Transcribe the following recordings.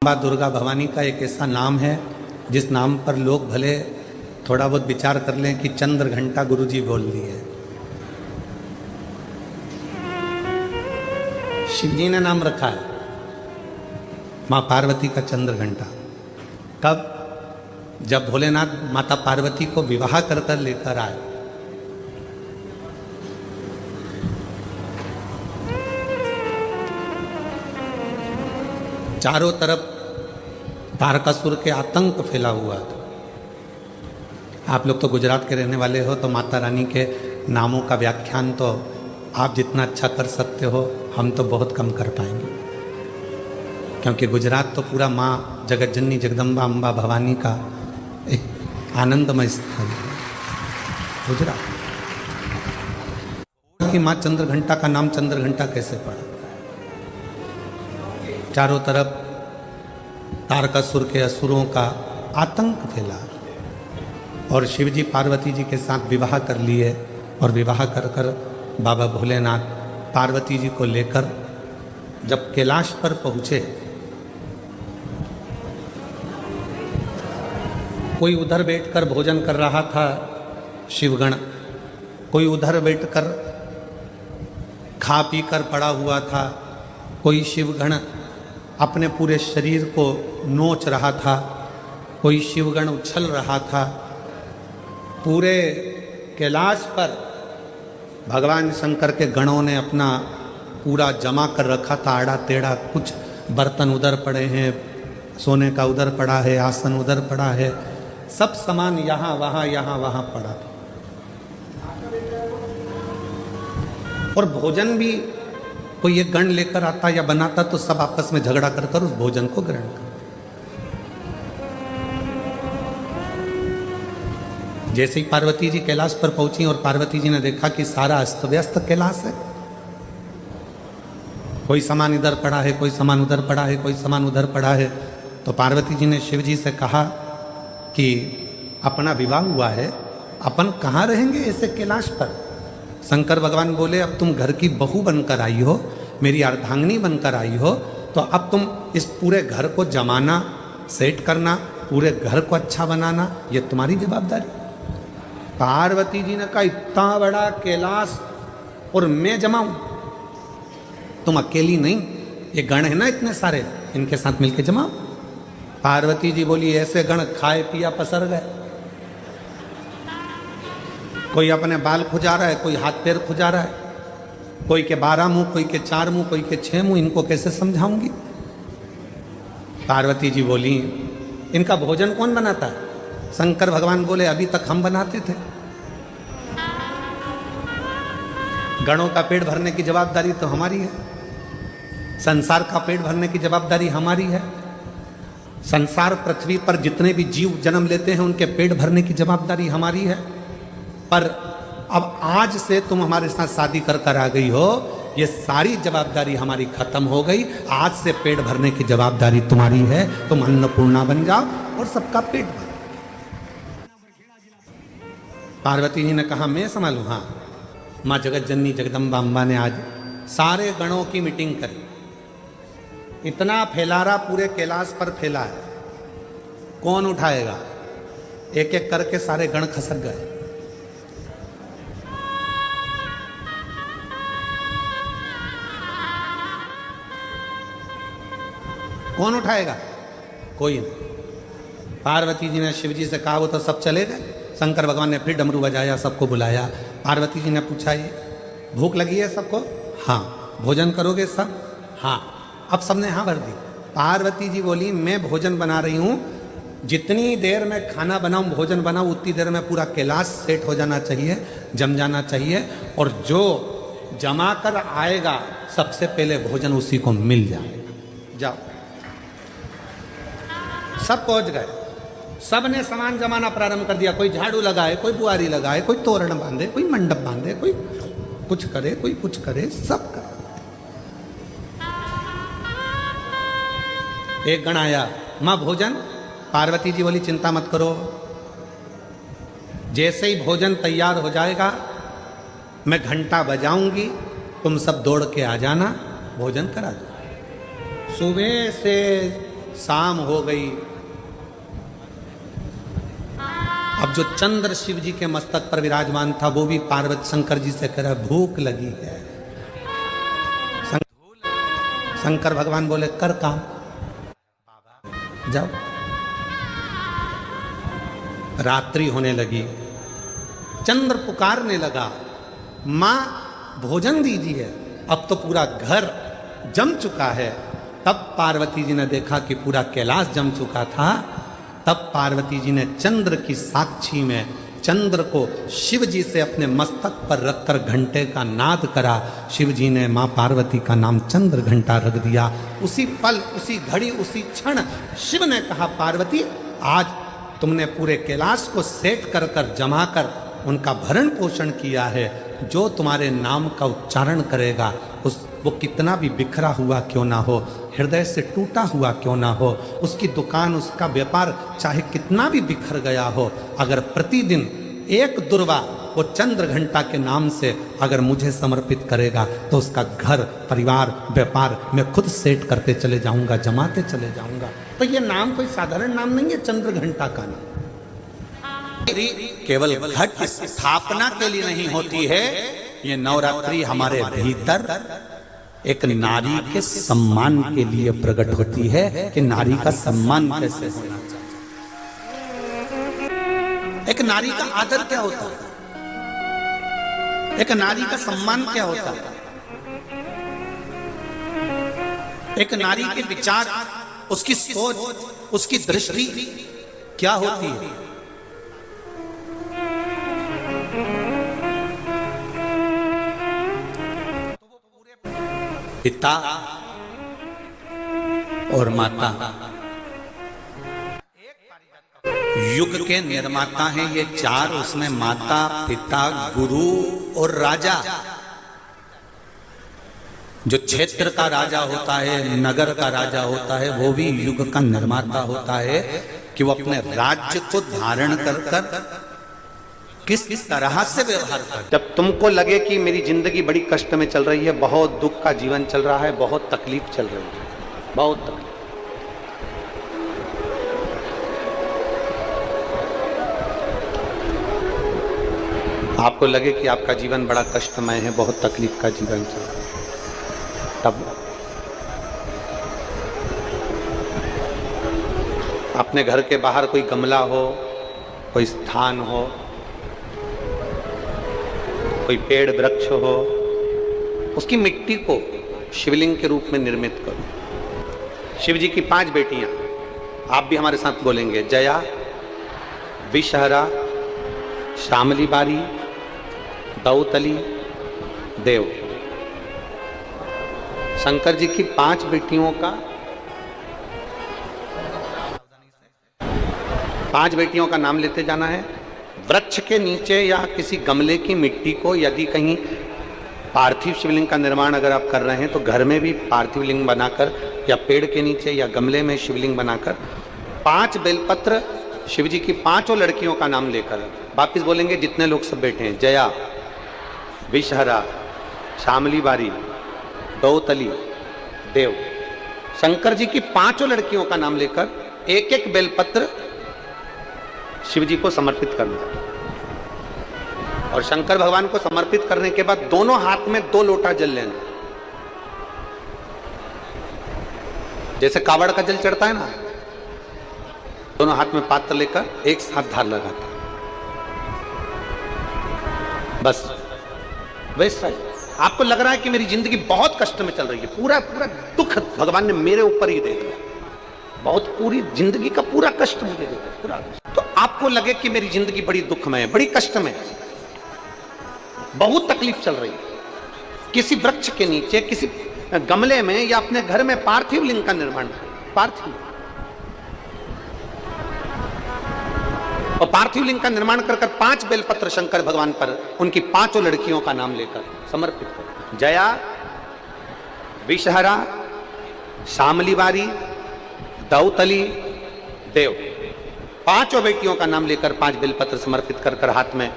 माँ दुर्गा भवानी का एक ऐसा नाम है जिस नाम पर लोग भले थोड़ा बहुत विचार कर लें कि चंद्र घंटा गुरुजी बोल दी है। शिवजी ने नाम रखा है माँ पार्वती का चंद्र घंटा। कब? जब भोलेनाथ माता पार्वती को विवाह कर कर लेकर आए। चारों तरफ तारकासुर के आतंक फैला हुआ था। आप लोग तो गुजरात के रहने वाले हो, तो माता रानी के नामों का व्याख्यान तो आप जितना अच्छा कर सकते हो हम तो बहुत कम कर पाएंगे, क्योंकि गुजरात तो पूरा माँ जगतजननी जगदम्बा अम्बा भवानी का एक आनंदमय स्थल है। गुजरात की माँ चंद्र घंटा का नाम चंद्र घंटा कैसे पड़ा? चारों तरफ तारकासुर के असुरों का आतंक फैला और शिवजी पार्वती जी के साथ विवाह कर लिए। और विवाह कर कर बाबा भोलेनाथ पार्वती जी को लेकर जब कैलाश पर पहुँचे, कोई उधर बैठकर भोजन कर रहा था शिवगण, कोई उधर बैठकर खा पी कर पड़ा हुआ था, कोई शिवगण अपने पूरे शरीर को नोच रहा था, कोई शिवगण उछल रहा था। पूरे कैलाश पर भगवान शंकर के गणों ने अपना पूरा जमा कर रखा था, आड़ा टेढ़ा। कुछ बर्तन उधर पड़े हैं, सोने का उधर पड़ा है, आसन उधर पड़ा है, सब सामान यहाँ वहाँ पड़ा था। और भोजन भी कोई एक गण लेकर आता या बनाता तो सब आपस में झगड़ा कर कर उस भोजन को ग्रहण कर। जैसे ही पार्वती जी कैलाश पर पहुंची और पार्वती जी ने देखा कि सारा अस्त व्यस्त कैलाश है, कोई सामान इधर पड़ा है, कोई सामान उधर पड़ा है, कोई सामान उधर पड़ा है, तो पार्वती जी ने शिव जी से कहा कि अपना विवाह हुआ है, अपन कहाँ रहेंगे ऐसे कैलाश पर? शंकर भगवान बोले, अब तुम घर की बहू बनकर आई हो, मेरी अर्धांगिनी बनकर आई हो, तो अब तुम इस पूरे घर को जमाना, सेट करना, पूरे घर को अच्छा बनाना, ये तुम्हारी जवाबदारी। पार्वती जी ने कहा, इतना बड़ा कैलाश और मैं जमाऊं? तुम अकेली नहीं, ये गण है ना इतने सारे, इनके साथ मिलके जमाओ। पार्वती जी बोली, ऐसे गण खाए पिया पसर गए, कोई अपने बाल खुजा रहा है, कोई हाथ पैर खुजा रहा है, कोई के 12 मुंह, कोई के 4 मुंह, कोई के 6 मुंह, इनको कैसे समझाऊंगी? पार्वती जी बोली, इनका भोजन कौन बनाता है? शंकर भगवान बोले, अभी तक हम बनाते थे। गणों का पेट भरने की जवाबदारी तो हमारी है, संसार का पेट भरने की जवाबदारी हमारी है। संसार पृथ्वी पर जितने भी जीव जन्म लेते हैं उनके पेट भरने की जवाबदारी हमारी है। पर अब आज से तुम हमारे साथ शादी कर कर आ गई हो, ये सारी जवाबदारी हमारी खत्म हो गई। आज से पेट भरने की जवाबदारी तुम्हारी है, तुम अन्नपूर्णा बन जाओ और सबका पेट भरो। पार्वती जी ने कहा, मैं संभालूं? हाँ। माँ जगतजननी जगदम्बा अम्बा ने आज सारे गणों की मीटिंग करी। इतना फैलारा पूरे कैलाश पर फैला है, कौन उठाएगा? एक एक करके सारे गण खसक गए। कौन उठाएगा? कोई नहीं। पार्वती जी ने शिव जी से कहा, वो तो सब चले गए। शंकर भगवान ने फिर डमरू बजाया, सबको बुलाया। पार्वती जी ने पूछा, ये भूख लगी है सबको? हाँ। भोजन करोगे सब? हाँ। अब सबने हाँ भर दी। पार्वती जी बोली, मैं भोजन बना रही हूँ, जितनी देर में खाना बनाऊँ, भोजन बनाऊँ, उतनी देर में पूरा कैलाश सेट हो जाना चाहिए, जम जाना चाहिए, और जो जमा कर आएगा सबसे पहले भोजन उसी को मिल जाएगा। जाओ। सब पहुंच गए, सब ने सामान जमाना प्रारंभ कर दिया। कोई झाड़ू लगाए, कोई बुआरी लगाए, कोई तोरण बांधे, कोई मंडप बांधे, कोई कुछ करे, कोई कुछ करे, सब करे। एक गण आया, माँ भोजन? पार्वती जी बोली, चिंता मत करो, जैसे ही भोजन तैयार हो जाएगा मैं घंटा बजाऊंगी, तुम सब दौड़ के आ जाना, भोजन करा दो। सुबह से शाम हो गई। अब जो चंद्र शिव जी के मस्तक पर विराजमान था वो भी पार्वती शंकर जी से कह रहा भूख लगी है। शंकर भगवान बोले कर काम, जाओ। रात्रि होने लगी, चंद्र पुकारने लगा, मां भोजन दीजिए। अब तो पूरा घर जम चुका है। तब पार्वती जी ने देखा कि पूरा कैलाश जम चुका था। तब पार्वती जी ने चंद्र की साक्षी में चंद्र को शिव जी से अपने मस्तक पर रखकर घंटे का नाद करा। शिव जी ने मां पार्वती का नाम चंद्र घंटा रख दिया। उसी पल, उसी घड़ी, उसी क्षण शिव ने कहा पार्वती आज तुमने पूरे कैलाश को सेट कर कर जमा कर उनका भरण पोषण किया है। जो तुम्हारे नाम का उच्चारण करेगा वो कितना भी बिखरा हुआ क्यों ना हो, हृदय से टूटा हुआ क्यों ना हो, उसकी दुकान, उसका व्यापार चाहे कितना भी बिखर गया हो, अगर प्रतिदिन एक दुर्वा वो चंद्र घंटा के नाम से अगर मुझे समर्पित करेगा तो उसका घर, परिवार, व्यापार मैं खुद सेट करते चले जाऊंगा, जमाते चले जाऊंगा। तो ये नाम कोई साधारण नाम नहीं है, चंद्र घंटा का नाम केवल घट स्थापना के लिए नहीं होती है। ये नवरात्रि हमारे भीतर एक नारी के सम्मान के लिए प्रकट होती है कि नारी का सम्मान कैसे होना चाहिए, एक नारी का आदर क्या होता है, एक नारी का सम्मान क्या होता है, एक नारी के विचार, उसकी सोच, उसकी दृष्टि क्या होती है। पिता और माता युग के निर्माता हैं ये चार। उसमें माता, पिता, गुरु और राजा। जो क्षेत्र का राजा होता है, नगर का राजा होता है, वो भी युग का निर्माता होता है कि वो अपने राज्य को धारण कर कर किस तरह से व्यवहार कर। जब तुमको लगे कि मेरी जिंदगी बड़ी कष्ट में चल रही है, बहुत दुख का जीवन चल रहा है, बहुत तकलीफ चल रही है, बहुत तकलीफ, आपको लगे कि आपका जीवन बड़ा कष्टमय है, बहुत तकलीफ का जीवन चल रहा है, तब अपने घर के बाहर कोई गमला हो, कोई स्थान हो, कोई पेड़ वृक्ष हो, उसकी मिट्टी को शिवलिंग के रूप में निर्मित करो। शिव जी की 5 बेटियां, आप भी हमारे साथ बोलेंगे, जया, विषहरा, श्यामली बारी, दौतली, देव। शंकर जी की 5 बेटियों का 5 बेटियों का नाम लेते जाना है। वृक्ष के नीचे या किसी गमले की मिट्टी को, यदि कहीं पार्थिव शिवलिंग का निर्माण अगर आप कर रहे हैं तो घर में भी पार्थिव लिंग बनाकर या पेड़ के नीचे या गमले में शिवलिंग बनाकर 5 बेलपत्र शिव जी की 5 लड़कियों का नाम लेकर वापिस बोलेंगे जितने लोग सब बैठे हैं, जया, विषहरा, श्यामली बारी, दौतली, देव। शंकर जी की 5 लड़कियों का नाम लेकर एक एक बेलपत्र शिव जी को समर्पित करना। और शंकर भगवान को समर्पित करने के बाद दोनों हाथ में 2 लोटा जल लेना। जैसे कावड़ का जल चढ़ता है ना, दोनों हाथ में पात्र लेकर एक साथ धार लगाता, बस वैसा ही। आपको लग रहा है कि मेरी जिंदगी बहुत कष्ट में चल रही है, पूरा पूरा दुख भगवान ने मेरे ऊपर ही दे दिया, बहुत पूरी जिंदगी का पूरा कष्ट मुझे दे दिया, पूरा। तो आपको लगे कि मेरी जिंदगी बड़ी दुखमय है, बड़ी कष्ट में, बहुत तकलीफ चल रही है, किसी वृक्ष के नीचे, किसी गमले में या अपने घर में पार्थिव लिंग का निर्माण, पार्थिव और पार्थिव लिंग का निर्माण कर 5 बेलपत्र शंकर भगवान पर उनकी 5 लड़कियों का नाम लेकर समर्पित कर। जया, विषहरा, श्यामली बारी, दौतली, देव, 5 बेटियों का नाम लेकर 5 बेलपत्र समर्पित कर कर हाथ में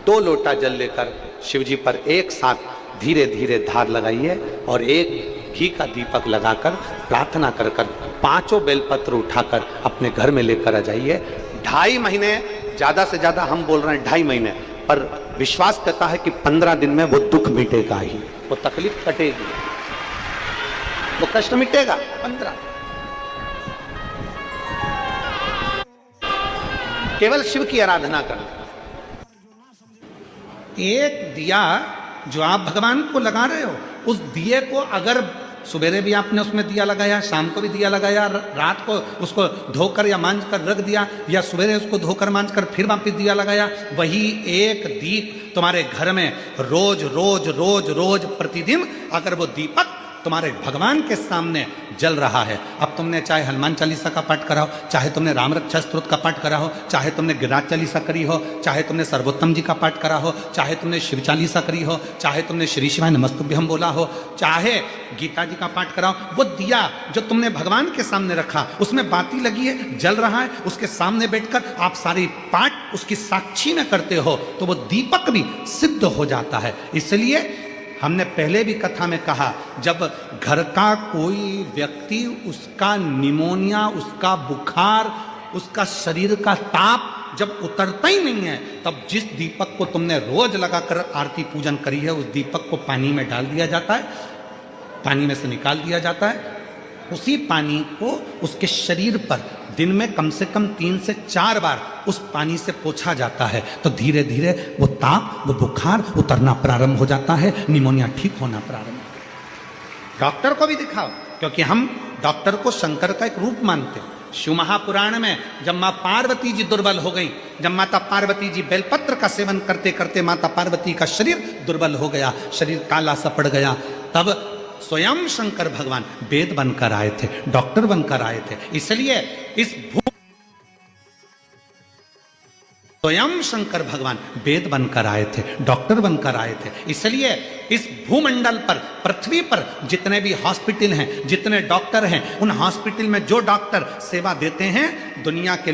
2 लोटा जल लेकर शिव जी पर एक साथ धीरे धीरे धार लगाइए और एक घी का दीपक लगाकर प्रार्थना कर कर पांचों बेलपत्र उठाकर अपने घर में लेकर आ जाइए। 2.5 महीने, ज्यादा से ज्यादा हम बोल रहे हैं 2.5 महीने, पर विश्वास करता है कि 15 दिन में वो दुख मिटेगा ही, वो तकलीफ कटेगी, वो कष्ट मिटेगा 15। केवल शिव की आराधना करना। एक दिया जो आप भगवान को लगा रहे हो, उस दिए को अगर सवेरे भी आपने उसमें दिया लगाया, शाम को भी दिया लगाया, रात को उसको धोकर या मांझ कर रख दिया, या सवेरे उसको धोकर मांझ कर फिर वापस दिया लगाया, वही एक दीप तुम्हारे घर में रोज रोज रोज रोज प्रतिदिन अगर वो दीपक तुम्हारे भगवान के सामने जल रहा है। अब तुमने चाहे हनुमान चालीसा का पाठ करा हो, चाहे तुमने राम रक्षा स्तोत्र का पाठ करा हो, चाहे तुमने गिरिराज चालीसा करी हो, चाहे तुमने सर्वोत्तम जी का पाठ करा हो, चाहे तुमने शिव चालीसा करी हो, चाहे तुमने श्री शिवाय नमस्तुभ्यम बोला हो, चाहे गीता जी का पाठ करा हो, वो दिया जो तुमने भगवान के सामने रखा, उसमें बाती लगी है, जल रहा है, उसके सामने बैठकर आप सारी पाठ उसकी साक्षी में करते हो, तो वो दीपक भी सिद्ध हो जाता है। इसलिए हमने पहले भी कथा में कहा, जब घर का कोई व्यक्ति, उसका निमोनिया, उसका बुखार, उसका शरीर का ताप जब उतरता ही नहीं है, तब जिस दीपक को तुमने रोज लगाकर आरती पूजन करी है, उस दीपक को पानी में डाल दिया जाता है, पानी में से निकाल दिया जाता है, उसी पानी को उसके शरीर पर दिन में कम से कम 3 से 4 बार उस पानी से पोंछा जाता है, तो धीरे धीरे वो ताप, वो बुखार उतरना प्रारंभ हो जाता है, निमोनिया ठीक होना प्रारंभ। डॉक्टर को भी दिखाओ, क्योंकि हम डॉक्टर को शंकर का एक रूप मानते हैं। शिव महापुराण में जब माँ पार्वती जी दुर्बल हो गई, जब माता पार्वती जी बेलपत्र का सेवन करते करते माता पार्वती का शरीर दुर्बल हो गया, शरीर काला सा पड़ गया, तब स्वयं शंकर भगवान वेद बनकर आए थे, डॉक्टर बनकर आए थे। इसलिए इस स्वयं शंकर भगवान वेद बनकर आए थे, डॉक्टर बनकर आए थे। इसलिए इस भूमंडल पर, पृथ्वी पर जितने भी हॉस्पिटल हैं, जितने डॉक्टर हैं, उन हॉस्पिटल में जो डॉक्टर सेवा देते हैं, दुनिया के